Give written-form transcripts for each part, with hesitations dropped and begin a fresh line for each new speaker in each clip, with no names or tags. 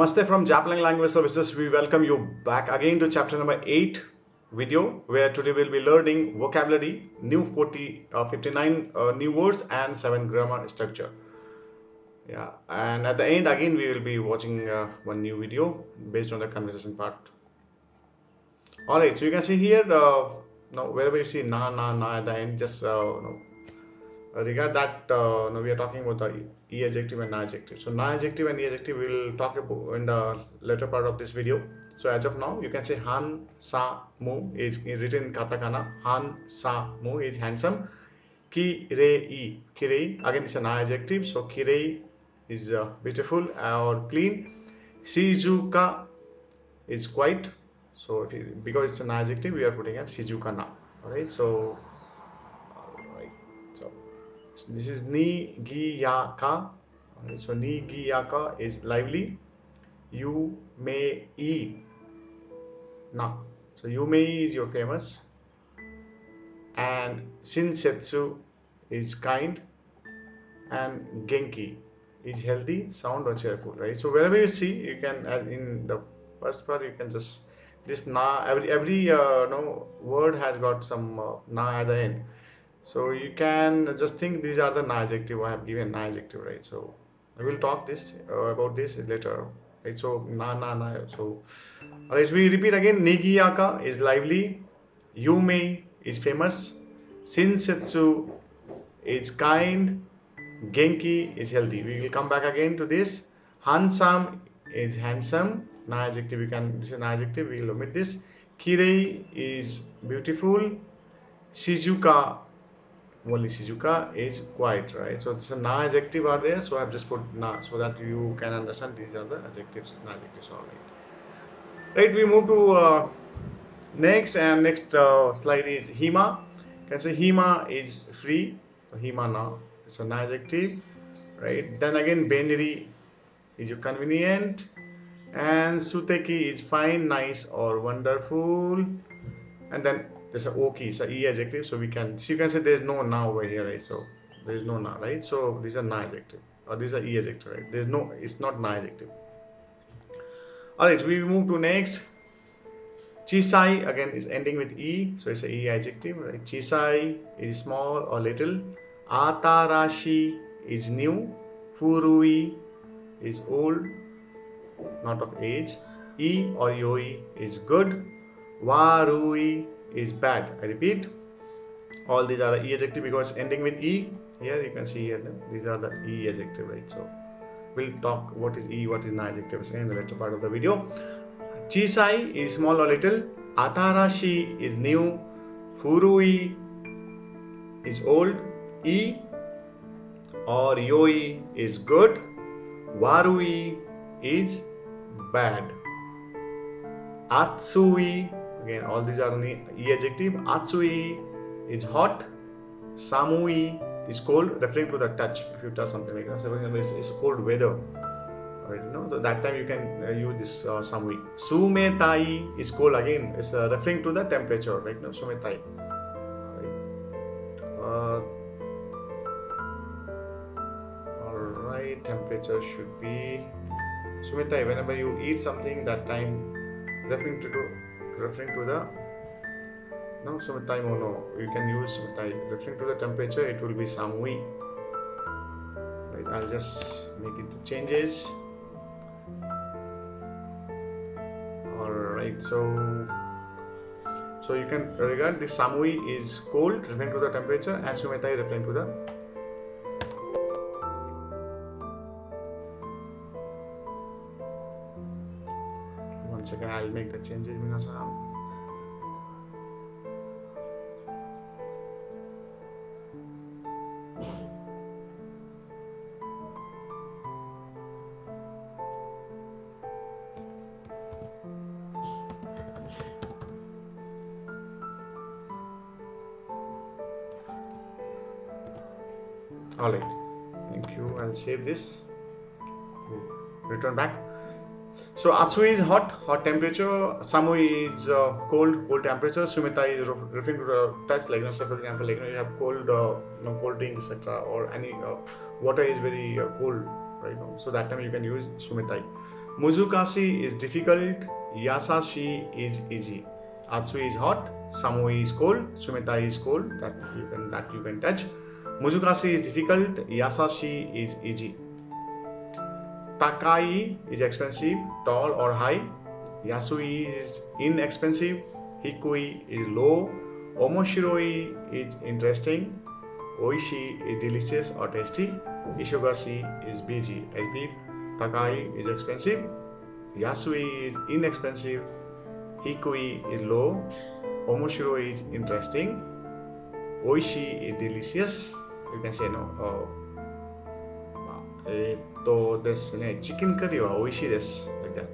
Namaste from JAPLANG Language Services. We welcome you back again to chapter number 8 video, where today we'll be learning vocabulary, new 59 new words and 7 grammar structure. Yeah, and at the end again we will be watching one new video based on the conversation part. Alright, so you can see here, now wherever you see na at the end, just regard that we are talking about the e adjective and na adjective. So na adjective and e adjective we will talk about in the later part of this video. So as of now, you can say han sa mu is written in katakana. Han sa mu is handsome. Kirei, kirei again is an adjective. So kirei is beautiful or clean. Shizuka is quiet. So because it's an adjective, we are putting at shizuka na. Alright, so this is ni gi ya ka. So ni gi ya ka is lively. You may e na. So you may is your famous. And shinsetsu is kind. And genki is healthy, sound or cheerful. Right. So wherever you see, you can in the first part you can just this na every word has got some na at the end. So you can just think these are the na adjective. I have given na adjective, right? So I will talk this about this later, right? So na. So alright, we repeat again. Nigiyaka is lively. Yume is famous. Shinsetsu is kind. Genki is healthy. We will come back again to this. Handsome is handsome. Na adjective. We can this is an adjective. We will omit this. Kirei is beautiful. Shizuka. Only Shizuka is quiet, right? So this is na adjective are there, so I have just put na so that you can understand these are the adjectives. Na adjectives, all right. Right, we move to next, and next slide is hima. You can say hima is free. So hima na, it's an adjective, right? Then again benri is convenient, and suteki is fine, nice or wonderful, and then there's a oki, it's a e adjective, so you can say there is no na over here, right? So there is no na, right? So these are na adjective, or these are e adjective, right? There's no, it's not na adjective. Alright, we move to next. Chisai again is ending with e, so it's a e adjective, right? Chisai is small or little. Atarashi is new. Furui is old, not of age. E or yoi is good. Warui is bad. I repeat, all these are the e adjective because ending with e. Here you can see here these are the e adjective, right? So we'll talk what is e, what is na adjective in the later part of the video. Chisai is small or little. Atarashi is new. Furui is old. E or yoi is good. Warui is bad. Atsui, again all these are the e adjective. Atsui is hot. Samui is cold, referring to the touch. If you touch something like that, so it's cold weather. Right, so that time you can use this samui. Sumetai is cold, again it's referring to the temperature, right? No, sumetai. Alright, temperature should be sumetai. Whenever you eat something, that time referring to the no sumetai mono. You can use sumetai. Referring to the temperature, it will be samui. Right, I'll just make it the changes. Alright, so you can regard the samui is cold, referring to the temperature, and sumetai referring to the one second, I'll make the changes, minasan. Alright, thank you. I'll save this. Return back. So Atsui is hot temperature. Samui is cold temperature. Sumetai is referring to the touch, like say for example, like you have cold cold drink, etc., or any water is very cold, right? So that time you can use sumetai. Muzukashi is difficult. Yasashi is easy. Atsui is hot. Samui is cold. Sumeta is cold. That you can touch. Muzukashi is difficult. Yasashi is easy. Takai is expensive, tall or high. Yasui is inexpensive. Hikui is low. Omoshiroi is interesting. Oishi is delicious or tasty. Ishogashi is busy. I repeat, Takai is expensive. Yasui is inexpensive. Hikui is low. Omoshiroi is interesting. Oishi is delicious. You can say no. ですね、チキンカリーは美味しいです。Like that.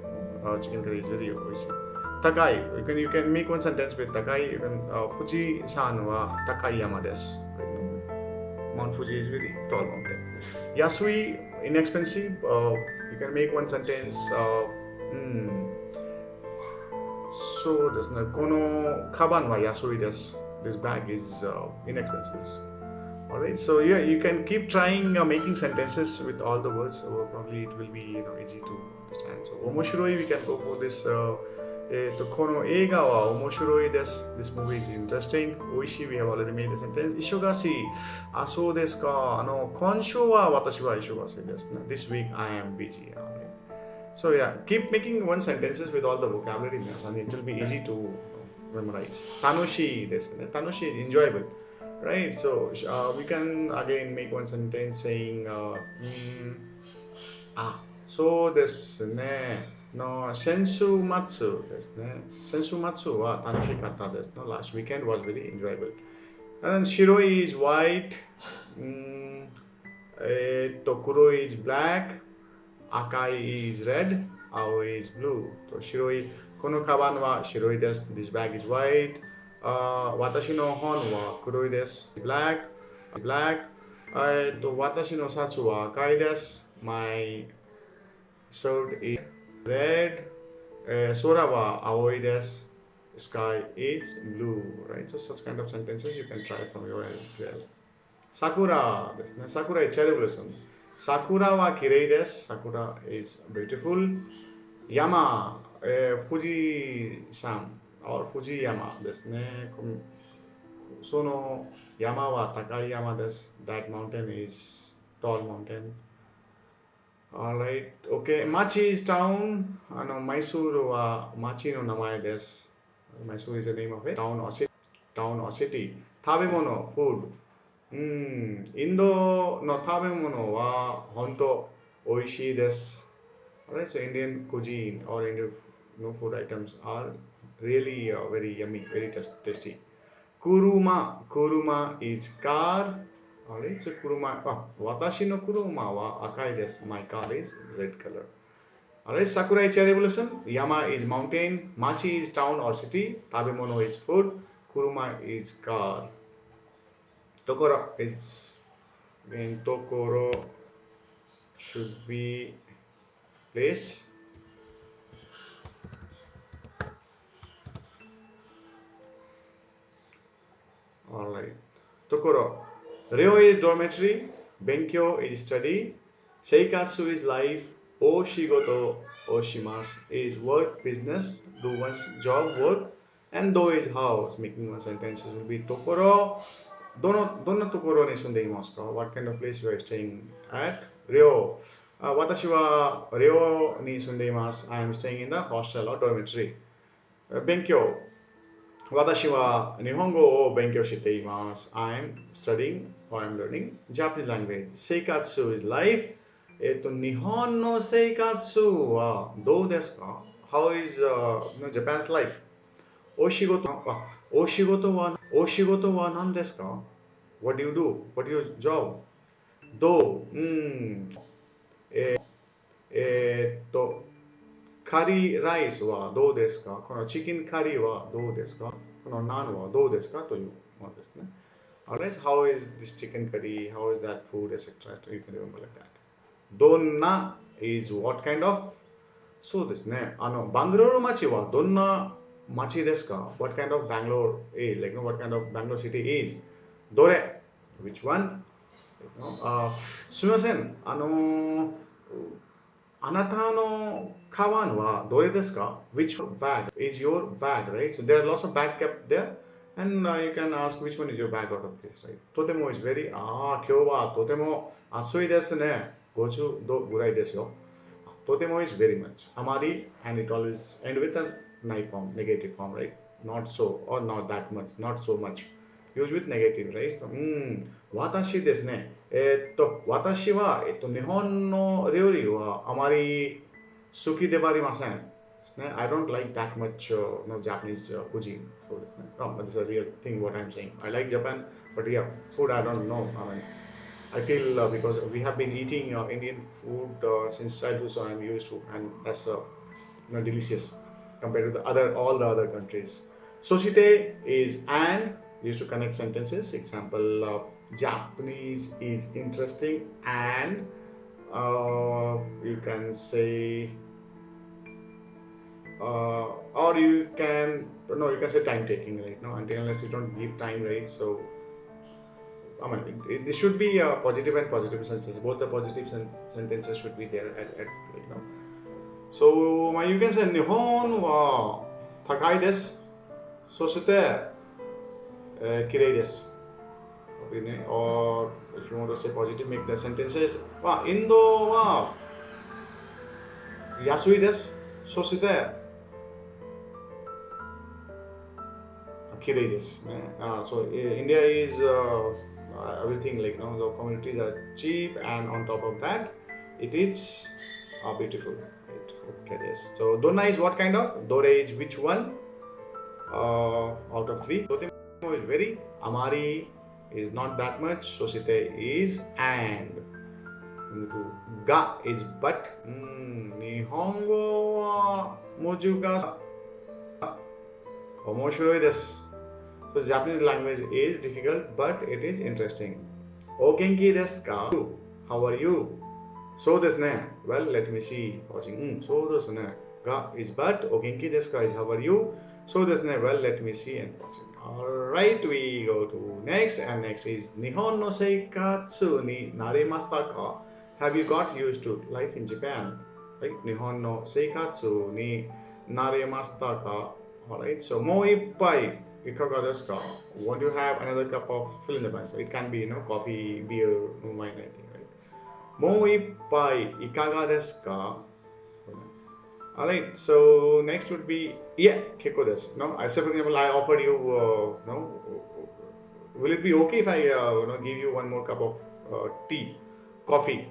Chicken curry is very 美味しい。高い。You can make one sentence with 高い。富士山は高い山です。Mount Fuji is very tall mountain. Yasui, inexpensive. You can make one sentence. そうですね。このカバンは安いです。This bag is inexpensive. Alright, so yeah, you can keep trying making sentences with all the words. So probably it will be easy to understand. So omoshiroi, we can go for this. この映画は面白いです。This movie is interesting. 美味しい we have already made the sentence. 忙しい。あ、そうですか。今週は私は忙しいですね。This week I am busy. So yeah, keep making one sentences with all the vocabulary in this, and it will be easy to memorize. Tanoshi ですね。Tanoshi is enjoyable. Right, so we can again make one sentence saying, そうですね。先週末ですね。先週末は楽しかったです。Last weekend was very enjoyable. And then shiroi is white. 黒 is black. 赤 is red. 青 is blue. 白い。このカバンは白いです。This bag is white. 私の本は黒いです。Black. 私のシャツは赤いです。My shirt is red. 空は青いです。Sky is blue. Right? So such kind of sentences you can try from your end as well. 桜ですね。桜 is cherry blossom. 桜は綺麗です。桜 is beautiful. 山、富士山。富士山ですね。その山は高い山です。That mountain is tall mountain. Alright, okay. 町 is town. マイソールは町の名前です。マイソール is the name of it. Town or city. 食べ物 food. インドの食べ物は本当美味しいです。Alright, so Indian cuisine or Indian food items are really very yummy, very tasty. Kuruma is car. Alright, so kuruma. Watashi no kuruma wa akai desu. My car is red color. Alright, sakura is cherry blossom. Yama is mountain. Machi is town or city. Tabemono is food. Kuruma is car. Tokoro is again tokoro should be place. Alright. Tokoro. Ryo is dormitory. Benkyo is study. Seikatsu is life. Oshigoto oshimasu is work, business. Do one's job, work. And do is house. Making one sentences will be Tokoro. どんなところに住んでいますか? What kind of place you are staying at? Ryo. 私はレオに住んでいます。I am staying in the hostel or dormitory. 勉強。私は日本語を勉強しています。I am studying or I am learning Japanese language. 生活 is life. 日本の生活はどうですか? How is Japan's life? お仕事は何ですか? What do you do? What is your job? どうカリーライスはどうですか? このチキンカリーはどうですか? このナンはどうですか? というものですね。Alright, how is this chicken curry? How is that food, etc. You can remember like that. どんな is what kind of? そうですね。バングロール町はどんな町ですか? What kind of Bangalore is? Like, what kind of Bangalore city is? どれ? Which one? すみません。あなたのカバンはどれですか ?Which bag is your bag, right? So there are lots of bags kept there, and you can ask which one is your bag out of this, right? とても is very, 今日はとても暑いですね。50度ぐらいですよ。とても is very much. あまり and it always end with a negative form, right? Not so or not that much, not so much. Use with negative, right? 私ですね。私は、日本の料理はあまり好きではありません。ですね。I don't like that much no Japanese cuisine. そうですね。No, but this is a real thing what I'm saying. I like Japan, but yeah, food I don't know. I feel because we have been eating Indian food since childhood, so I'm used to, and that's delicious compared to the other all the other countries. Soshite is and used to connect sentences. Example: Japanese is interesting, and you can say, or you can no, you can say time taking, right? No, until unless you don't give time, right? So this should be positive and positive sentences. Both the positive sentences should be there at. So you can say 日本は高いです。そして、綺麗です。Or if you want to say positive, make the sentences. インドは安いです。そして綺麗ですね。So India is everything like the communities are cheap, and on top of that, it is beautiful. Right? Okay, this. So Donna is what kind of? Dore is which one? Out of three. Totemo is very. Amari is not that much. Soshite is and. Ga is but. Nihongo wa moju ga 面白いです。So Japanese language is difficult, but it is interesting. お元気ですか How are you? そうですね。Well, let me see. そうですね。が is but. お元気ですか is how are you? そうですね。Well, let me see and watching. Alright, we go to next, and next is 日本の生活に慣れましたか Have you got used to life in Japan? はい、日本の生活に慣れましたか Alright, so もう一杯いかがですか Want to have another cup of fill in the blank? So it can be coffee, beer, no wine, anything, right? もう一杯いかがですか Alright, so next would be yeah, 結構です No, I said for example, I offered you no, will it be okay if I give you one more cup of tea, coffee,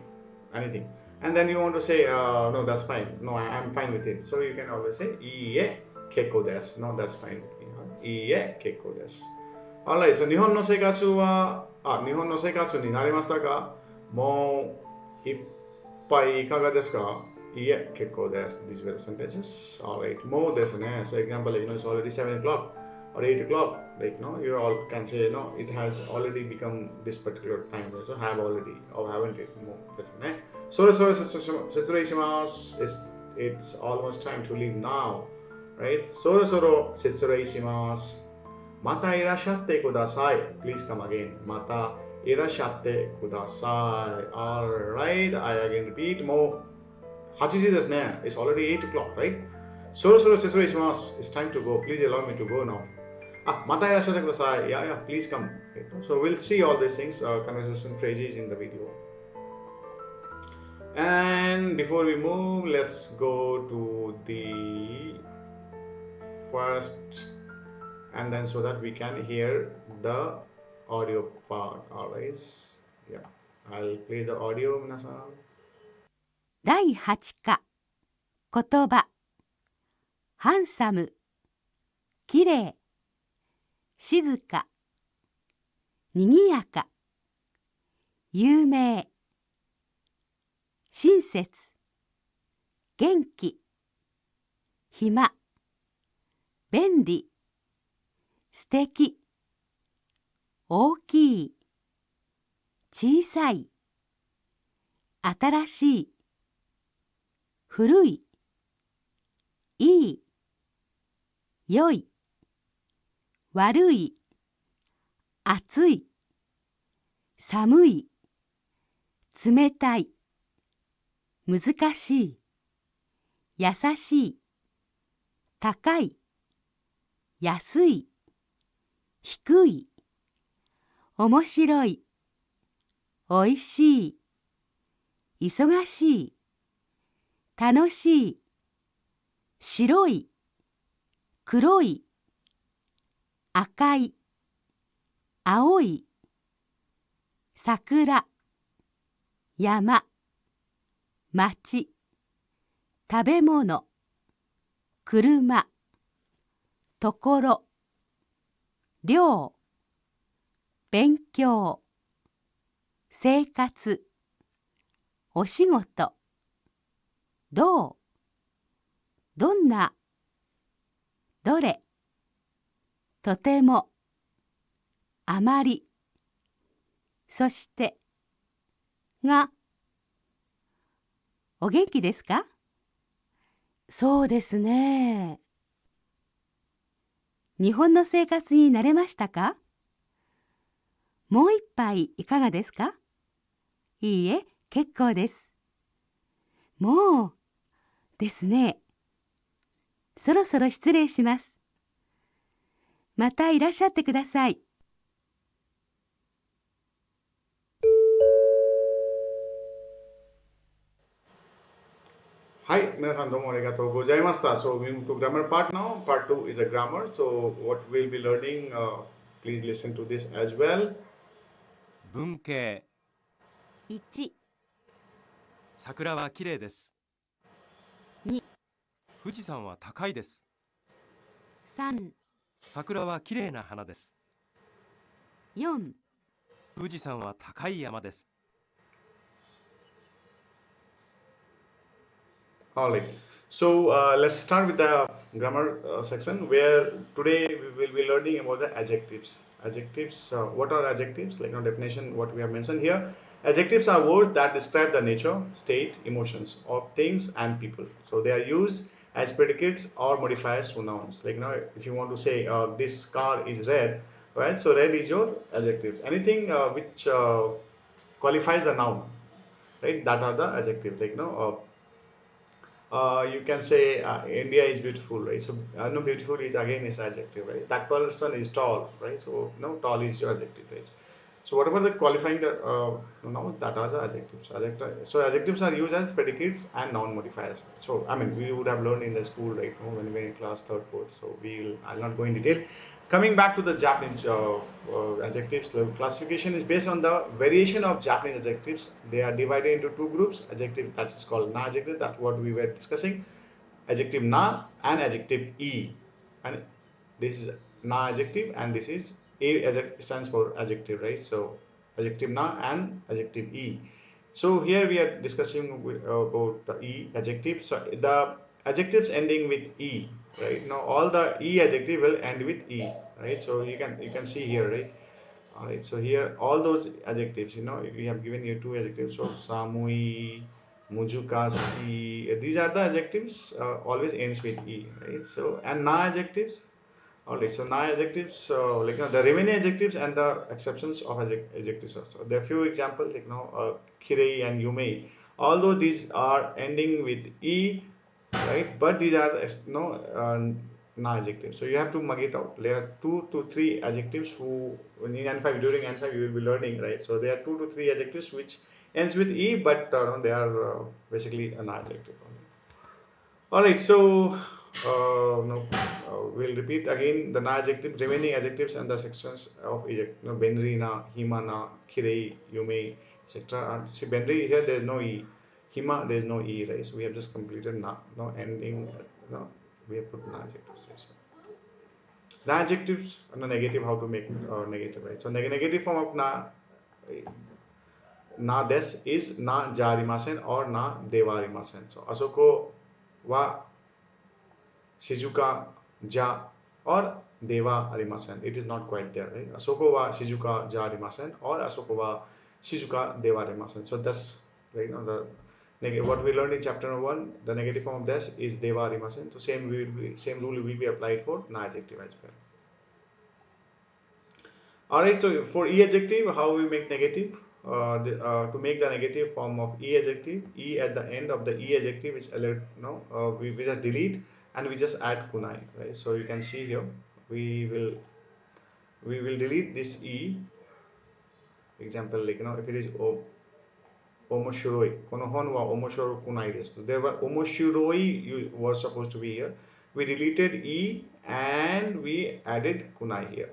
anything? And then you want to say no, that's fine. No, I'm fine with it. So you can always say いいえ 結構です No, that's fine with me. いいえ結構です Alright, so 日本の生活になりましたかもう一杯いかがですかいいえ結構です These were the sentences. Alright, もうですね So example, it's already 7 o'clock or 8 o'clock. Like, you all can say, it has already become this particular time. So have already or haven't it? もうですね。そろそろ説明します。It's almost time to leave now. Right? そろそろ説明します。またいらっしゃってください。Please come again. またいらっしゃってください。Alright, I again repeat. もう8時ですね。It's already 8 o'clock, right? そろそろ説明します。It's time to go. Please allow me to go now. またいらっしゃってください。Yeah, please come. So we'll see all these things, conversation phrases in the video. And before we move, let's go to the first, and then so that we can hear the audio part. Alright. Yeah. I'll play the audio, 皆さん。
第8課言葉ハンサムきれい静かにぎやか有名親切元気暇便利素敵大きい小さい新しい古いいい良い悪い暑い寒い冷たい難しい優しい、高い、安い、低い、面白い、おいしい、忙しい、楽しい、白い、黒い、赤い、青い、桜、山、町、食べ物、車、ところ、寮、勉強、生活、お仕事、どう、どんな、どれ、とても、あまり、そして、が、お元気ですか？そうですね。日本の生活に慣れましたか？もう一杯いかがですか？いいえ、結構です。もう、ですね。そろそろ失礼します。またいらっしゃってください。
はい、皆さんどうもありがとうございました。So we move to grammar part now. Part 2 is a grammar. So what we'll be learning, please listen to this as well.
文系。
1、
桜は綺麗です。
2、
富士山は高いです。
3、
桜は綺麗な花です。
4、
富士山は高い山です。
All right. So let's start with the grammar section where today we will be learning about the adjectives. Adjectives, what are adjectives? Like no definition, what we have mentioned here. Adjectives are words that describe the nature, state, emotions of things and people. So they are used as predicates or modifiers to nouns. Like now, if you want to say this car is red, right? So red is your adjective. Anything which qualifies a noun, right? That are the adjectives. Like you can say India is beautiful, right? So no, beautiful is again is adjective, right? That person is tall, right? So no, tall is your adjective, right? So whatever the qualifying the now that are the adjectives. So adjectives are used as predicates and noun modifiers. So I mean we would have learned in the school, right? When we were in class third, fourth. So I'll not go in detail. Coming back to the Japanese adjectives, the classification is based on the variation of Japanese adjectives. They are divided into two groups. Adjective that is called na adjective. That's what we were discussing. Adjective na and adjective e. And this is na adjective and this is a stands for adjective, right? So adjective na and adjective e. So here we are discussing about the e adjective. So the adjectives ending with e, right? Now all the e adjective will end with e, right? So you can see here, right? All right. So here all those adjectives, we have given you two adjectives. So samui, mujukasi. These are the adjectives always ends with e, right? So and na adjectives. Alright, so now adjectives, like the remaining adjectives and the exceptions of adjectives also. There are few examples like kirei and yumei. Although these are ending with e, right? But these are na adjectives. So you have to mug it out. There are 2 to 3 adjectives who in N5 during N5 you will be learning, right? So there are 2 to 3 adjectives which ends with e, but they are basically an adjective. All right, so no, we'll repeat again the na adjective, remaining adjectives and the sections of benrina, himana, kirei, yume, etc. See, benri here there is no e, hima there is no e, right? So we have just completed na, no ending, we have put na adjectives. So na adjectives and the negative, how to make negative, right? So negative form of na des is na jarimasen or na devarimasen. So asoko wa Shizuka ja or Deva arimasen. It is not quite there, right? Asoko wa Shizuka ja arimasen or Asoko wa Shizuka Deva arimasen. So that's right now what we learned in chapter number 1. The negative form of this is Deva arimasen. So same rule will be applied for na adjective as well. All right. So for e adjective, how we make negative? to make the negative form of e adjective, e at the end of the e adjective is we just delete and we just add kunai, right? So you can see here we will delete this e. Example, like if it is omoshiroi, kono hon wa omoshiro kunai desu. There were omoshiroi was supposed to be here. We deleted e and we added kunai here,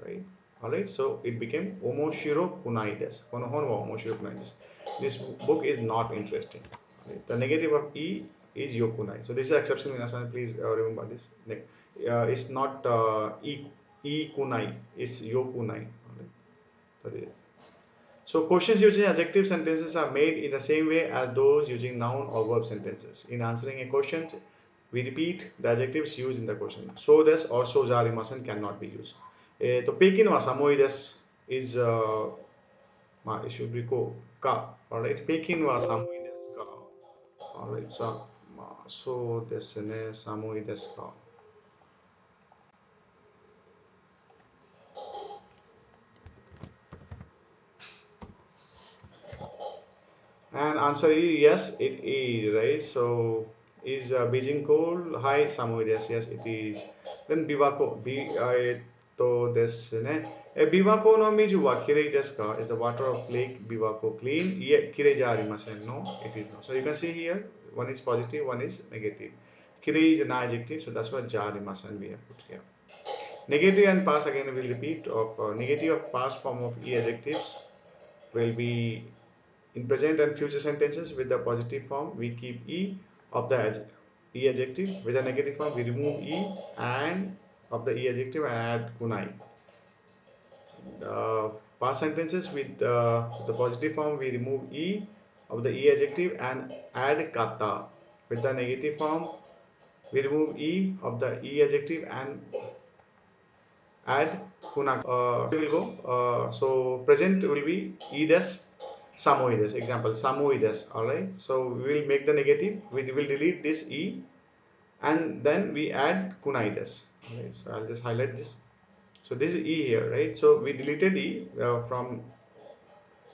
right? All right, so it became omoshiro kunai desu. Kono hon wa omoshiro kunai desu. This book is not interesting. Right? The negative of e is yokunai. So this is exception, minasan. Please remember this. It's not e kunai. It's yokunai. All right? That is. So questions using adjective sentences are made in the same way as those using noun or verb sentences. In answering a question, we repeat the adjectives used in the question. So this or so jarimasen cannot be used. To pekin wa samui desu is it should be ka. Alright, pekin wa samui desu ka. Alright, so desu ne, samui desu ka. And answer is yes, it is, right? So is Beijing cold? Hi, Samoy. Yes, yes, it is. Then bivako, to desu ne. Bivako no miju wa kirei desu ka? Is the water of lake bivako clean? Yeah, kirei ja arimasen. No, it is not. So you can see here, one is positive, one is negative. Kirei is an adjective, so that's what ja arimasen we have put here. Negative and past again we will repeat of negative of past form of e adjectives will be in present and future sentences. With the positive form, we keep e of the e adjective. With the negative form, we remove e and of the e adjective and add kunai. Past sentences with the positive form, we remove e of the e adjective and add kata. With the negative form, we remove e of the e adjective and add kuna. We will go. So present will be ides, samoides. Example, samoides. All right. So we will make the negative. We will delete this e, and then we add kunaides. All right. So I'll just highlight this. So this is e here, right? So we deleted e from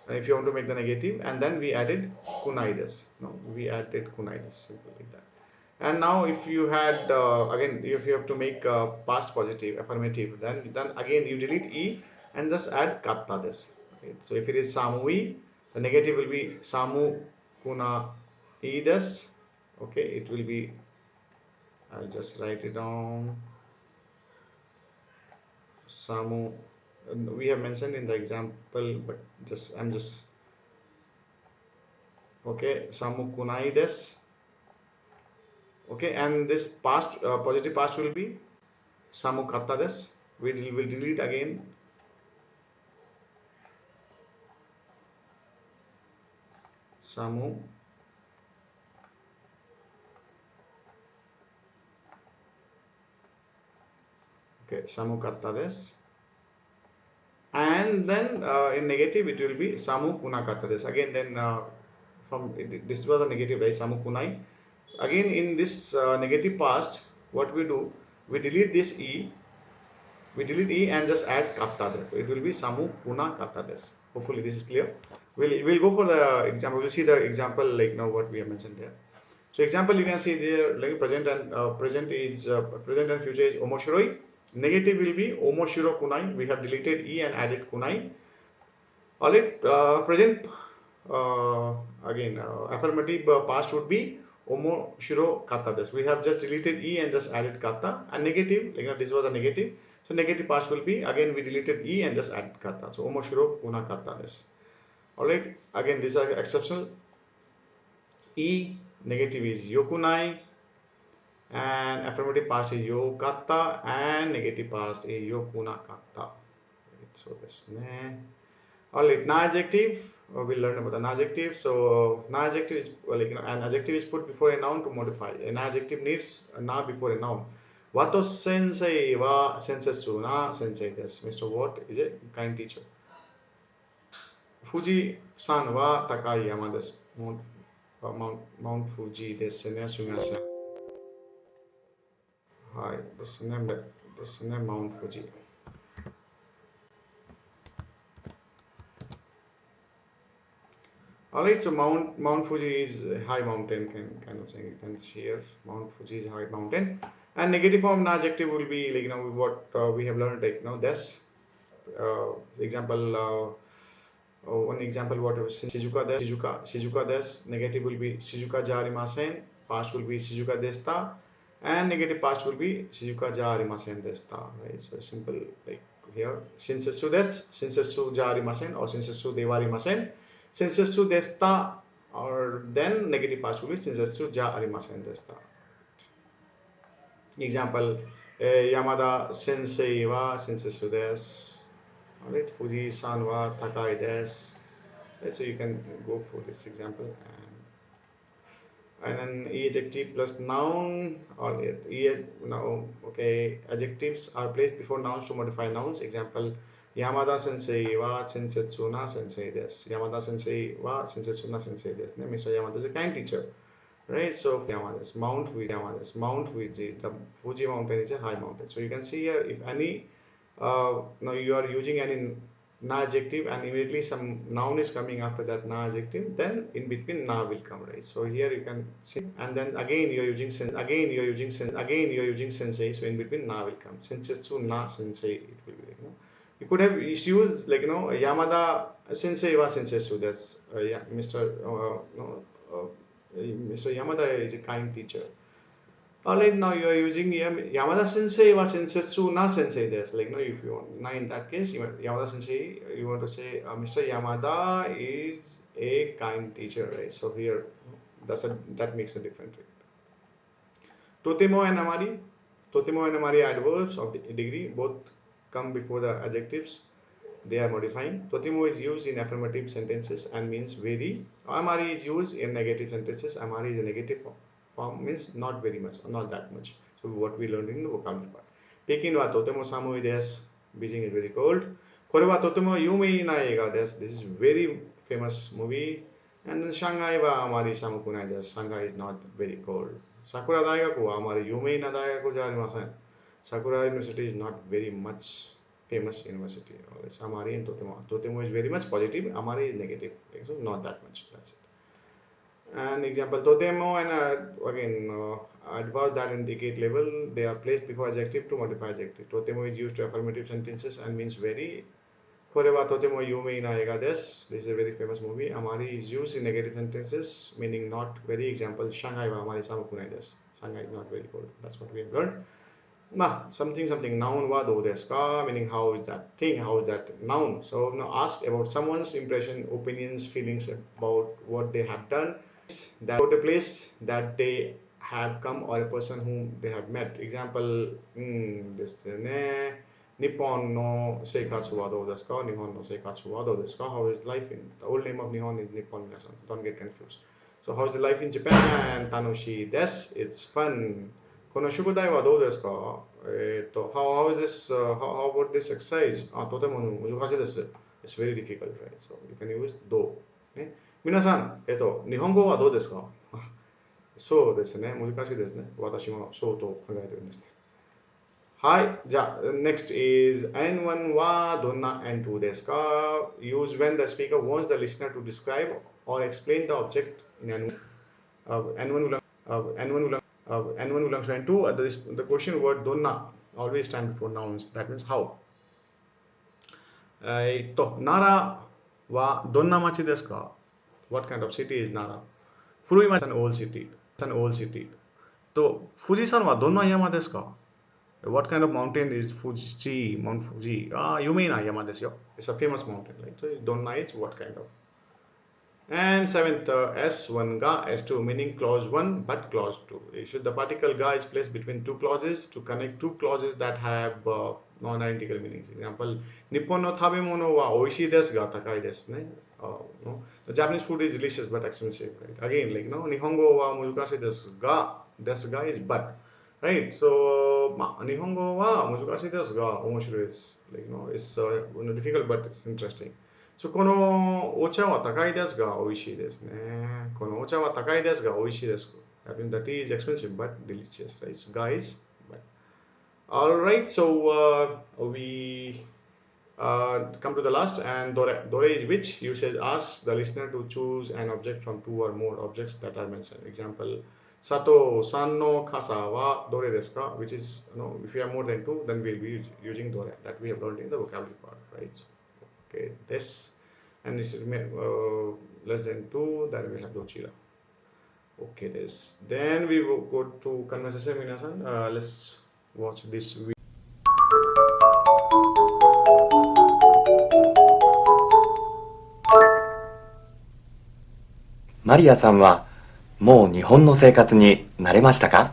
if you want to make the negative, and then we added kunaides. No, we added kunaides. Simple like that. And now if you had again, if you have to make past positive affirmative, then again you delete e and just add katta this. Right? So if it is samui, the negative will be samu kuna ides. Okay, it will be, I'll just write it down, samu. We have mentioned in the example, but I'm just okay, samu kunaides. Okay, and this past positive past will be samu katta des. We will delete again samu. Okay, samu katta des. And then in negative it will be samu kuna katta des. Again, then from this was a negative, right? Samu kunai. Again, in this negative past, what we do, we delete this e, we delete e and just add katta des. So it will be samu kuna katta des. Hopefully this is clear. We'll go for the example. We'll see the example like now what we have mentioned there. So example, you can see there like present and present and future is omoshiroi. Negative will be omoshiro kunai. We have deleted e and added kunai. Alright, present again affirmative past would be omoshiro kata desu. We have just deleted e and just added kata. And negative, like this was a negative. So negative past will be again we deleted e and just added kata. So omoshiro kuna kata desu. Alright, again these are exceptional. E negative is yokunai, and affirmative past is yokatta, and negative past is yokunakatta. So this ne. Alright, na adjective. We'll learn about the na adjective. So na adjective is an adjective is put before a noun to modify. An adjective needs a na before a noun. Wato sensei wa sensetsu na sensei desu. Mr. Watt is a kind teacher. Fuji-san wa takai yama desu. Mount Fuji ですね。すみません。はい。ですね。ですね。Mount Fuji。All right, so Mount Fuji is a high mountain, kind of saying. You can see here Mount Fuji is a high mountain. And negative form adjective will be like what we have learned, like this. Example, one example, what was Shizuka des. Negative will be Shizuka ja arimasen. Past will be Shizuka desta, and negative past will be Shizuka ja arimasen desta. Right, so simple, like here Shinsetsu desu, Shinsetsu ja arimasen, or Shinsetsu dewa arimasen. Shinsetsu desta, or then negative past will be Shinsetsu ja arimasen desta. Example, Yamada sensei wa Shinsetsu desu. Alright, Fuji-san wa takai desu. Right, so you can go for this example, and then adjective plus noun, or now okay, adjectives are placed before nouns to modify nouns. Example, Yamada sensei wa shinsetsu na sensei desu. Yamada sensei wa shinsetsu na sensei desu. Mr. Yamada is a kind teacher, right? So Yamada's Mount Fuji, the Fuji mountain is a high mountain. So you can see here, if any now you are using any na adjective and immediately some noun is coming after that na adjective, then in between na will come, right? So here you can see, and then again you're using sensei, so in between na will come. Sensetsu na sensei, it will be, you could have used like Yamada sensei wa sensetsu. That's yeah, Mr. Yamada is a kind teacher. Alright, now you are using Yamada sensei wa sensetsu na sensei desu. Like, if you want, now in that case, Yamada sensei, you want to say Mr. Yamada is a kind teacher, right? So here, that makes a difference. Totemo and amari adverbs of degree both come before the adjectives they are modifying. Totemo is used in affirmative sentences and means very. Amari is used in negative sentences. Amari is a negative form, means not very much, or not that much. So what we learned in the vocabulary part. Pekin wa totemo samui desu. Beijing is very cold. Kore wa totemo yumei na eiga desu. This is very famous movie. And then Shanghai wa amari samukunai desu. Shanghai is not very cold. Sakura daigaku wa amari yumei na daigaku ja arimasen. Sakura University is not very much famous university. Amari and Totemo. Totemo is very much positive. Amari is negative. So not that much. That's it. And example, Totemo and again adverbs that indicate level, they are placed before adjective to modify adjective. Totemo is used to affirmative sentences and means very. Kore wa totemo yumei na eiga desu. This is a very famous movie. Amari is used in negative sentences meaning not very. Example, Shanghai wa amari samukunai desu. Shanghai is not very cold. That's what we have learned. Something noun wa do desu ka, meaning how is that thing, how is that noun. So now ask about someone's impression, opinions, feelings about what they have done, that about a place that they have come or a person whom they have met. Example, this ne Nippon no seikatsu wa dou desu ka, Nihon no seikatsu wa dou desu ka. How is life in the old name of Nihon is Nippon, minasan. Don't get confused. So how is the life in Japan? Tanoshi desu. It's fun. この宿題はどうですか？ how is this, how about this exercise? とても難しいです。It's very difficult, right? So you can use どう。ね、皆さん、日本語はどうですか？そうですね。難しいですね。私もそうと考えてるんですね。はい。じゃあ、next is N1 はどんな N2 ですか？ Use when the speaker wants the listener to describe or explain the object in N1. N1 belongs to N2. The question word donna always stand before nouns. That means how. 奈良はどんな町ですか? What kind of city is Nara? 古い町 is an old city. Mount Fuji はどんな山ですか? What kind of mountain is Fuji? Mount Fuji. 有名な山ですよ. It's a famous mountain. Right? So donna is what kind of. And seventh, S1 ga, S2 meaning clause 1 but clause 2. Should the particle ga is placed between two clauses to connect two clauses that have non-identical meanings. Example, Nippon no tabemono wa oishii desu ga takai desu ne. No? The Japanese food is delicious but expensive. Right? Again, like Nihongo wa muzukashii desu ga is but. Right? So Nihongo wa muzukashii desu ga omoshiroi desu. Like it's difficult but it's interesting. So このお茶は高いですが美味しいですね。このお茶は高いですが美味しいです。That means the tea is expensive but delicious, right? So guys, but all right. So we Come to the last, and dore. Dore is which. You said ask the listener to choose an object from two or more objects that are mentioned. Example, Sato-san no kasa wa dore desu ka? Which is, if you have more than two, then we'll be using dore. That we have learned in the vocabulary part, right? So, okay, this, and it should be less than two, then we'll have dochira. Okay, this. Then we will go to conversation, minasan. Let's watch this video.
マリアさんはもう日本の生活に慣れましたか？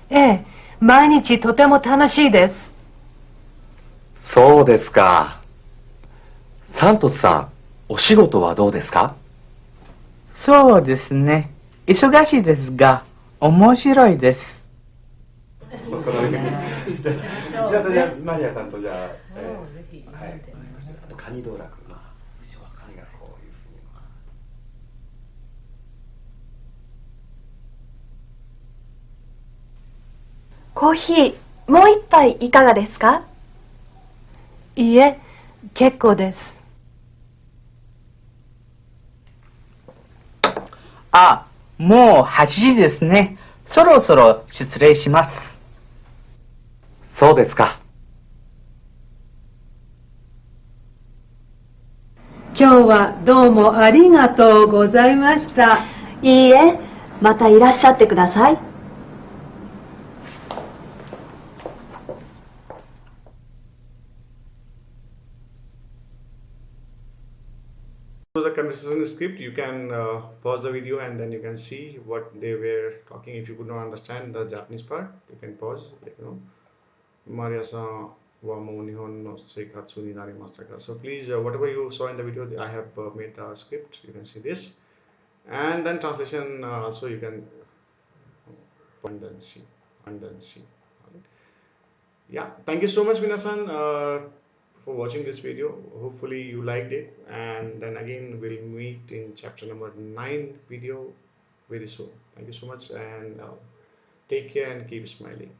ええ、毎日とても楽しいです。
そうですか。サントスさん、お仕事はどうですか？
そうですね。忙しいですが、面白いです。
じゃあマリアさんとじゃあ、はい、カニ道楽のカニがこういうふうに。
コーヒー、もう一杯いかがですか？
いいえ、結構です。
あ、もう8時ですね。そろそろ失礼します。
そうですか。
今日はどうもありがとうございました。
いいえ、またいらっしゃってください。
So the conversation script, you can pause the video and then you can see what they were talking. If you could not understand the Japanese part, you can pause, Maria-san wa mou nihon no seikatsu ni narimashita ka. So please, whatever you saw in the video, I have made the script. You can see this, and then translation also you can and then see. Right. Yeah, thank you so much, Minna-san, for watching this video. Hopefully you liked it, and then again we'll meet in chapter number 9 video very soon. Thank you so much, and take care and keep smiling.